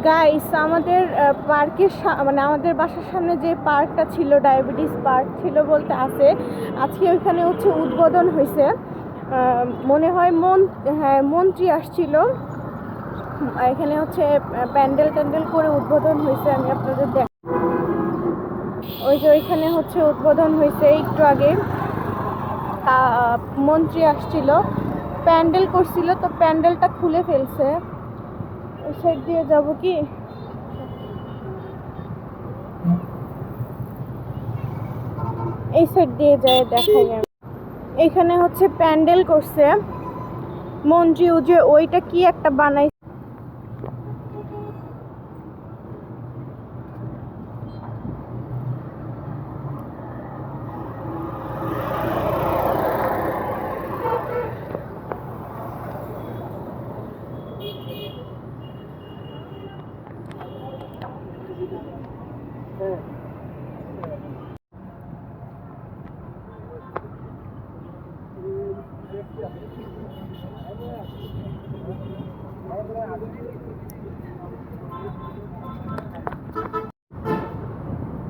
Guys, আমাদের পার্কের মানে আমাদের বাসার সামনে যে পার্কটা ছিল, ডায়াবেটিস পার্ক ছিল বলতে আছে, আজকে ওইখানে হচ্ছে উদ্বোধন হয়েছে। মনে হয় হ্যাঁ, মন্ত্রী আসছিল। এখানে হচ্ছে প্যান্ডেল ট্যান্ডেল করে উদ্বোধন হয়েছে। আমি আপনাদের ওই যে ওইখানে হচ্ছে উদ্বোধন হয়েছে একটু আগে। মন্ত্রী আসছিল, প্যান্ডেল করছিল, তো প্যান্ডেলটা খুলে ফেলছে। ওই সাইড দিয়ে যাবো কি? এই সাইড দিয়ে যায় দেখাই। এখানে হচ্ছে প্যান্ডেল করছে মন্ত্রী, যে ওইটা কি একটা বানাই।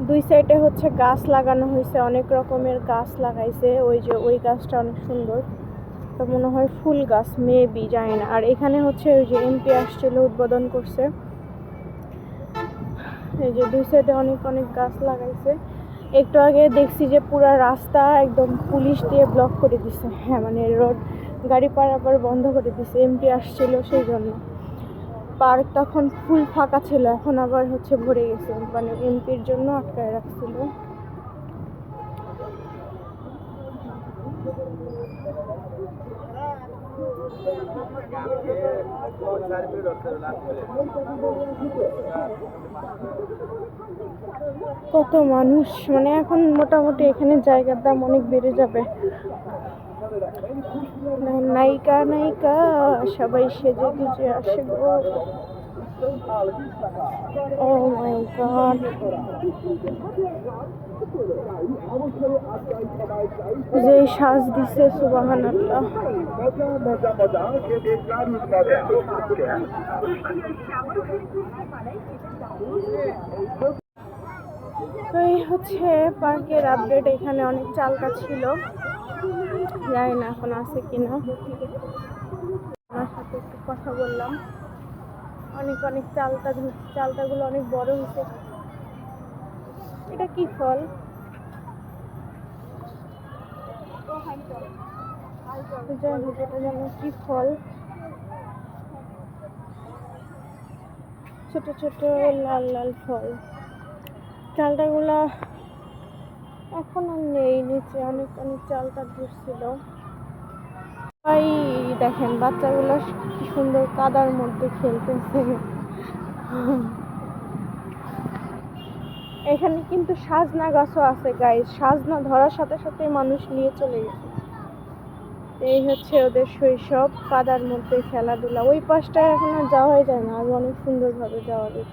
দুই সাইডে হচ্ছে গাছ লাগানো হয়েছে, অনেক রকমের গাছ লাগাইছে। ওই যে ওই গাছটা অনেক সুন্দর, তো মনে হয় ফুল গাছ, মেবি, জানি না। আর এখানে হচ্ছে ওই যে এমপি আসছিল, উদ্বোধন করছে। এই যে দুই সাইডে অনেক অনেক গাছ লাগাইছে। একটু আগে দেখছি যে পুরো রাস্তা একদম পুলিশ দিয়ে ব্লক করে দিছে। হ্যাঁ, মানে রোড গাড়ি পারাপার বন্ধ করে দিছে, এমপি আসছিল সেই জন্য। পার্ক তখন ফুল ফাঁকা ছিল, এখন আবার হচ্ছে ভরে গেছে, মানে এমপির জন্য আটকায় রাখছিল। কত মানুষ, মানে এখন মোটামুটি এখানে জায়গার দাম অনেক বেড়ে যাবে। নায়িকা নায়িকা সবাই সেজে গুজে আসে গো। ও মাই গড, যে সাজ দিছে, সুবহানাল্লাহ। তো এই হচ্ছে পার্কের আপডেট। এখানে অনেক চালকা ছিল, জানি না এখন আছে কিনা। আমার সাথে একটু কথা বললাম। অনেক অনেক চালতাগুলো অনেক বড় হয়েছে। এটা কি ফল? যাই হোক, এটা যেন কি ফল, ছোট ছোট লাল লাল ফল। চালতাগুলা এখন আর নেই, নিচে অনেক অনেক চালতা ধরছিল। ভাই দেখেন, বাচ্চাগুলো কি সুন্দর কাদার মধ্যে খেলতেছে। এখানে কিন্তু সাজনা গাছও আছে গাইস, সাজনা ধরার সাথে সাথে মানুষ নিয়ে চলে গেছে। এই হচ্ছে ওদের শৈশব, কাদার মধ্যে খেলাধুলা। ওই পাশটায় এখন আর যাওয়াই যায় না, আগে অনেক সুন্দরভাবে যাওয়া যেত।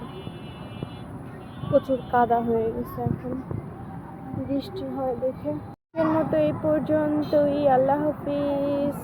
প্রচুর কাদা হয়ে গেছে এখন, বৃষ্টি হয় দেখে। এর মতো এই পর্যন্তই, আল্লাহ হাফিজ।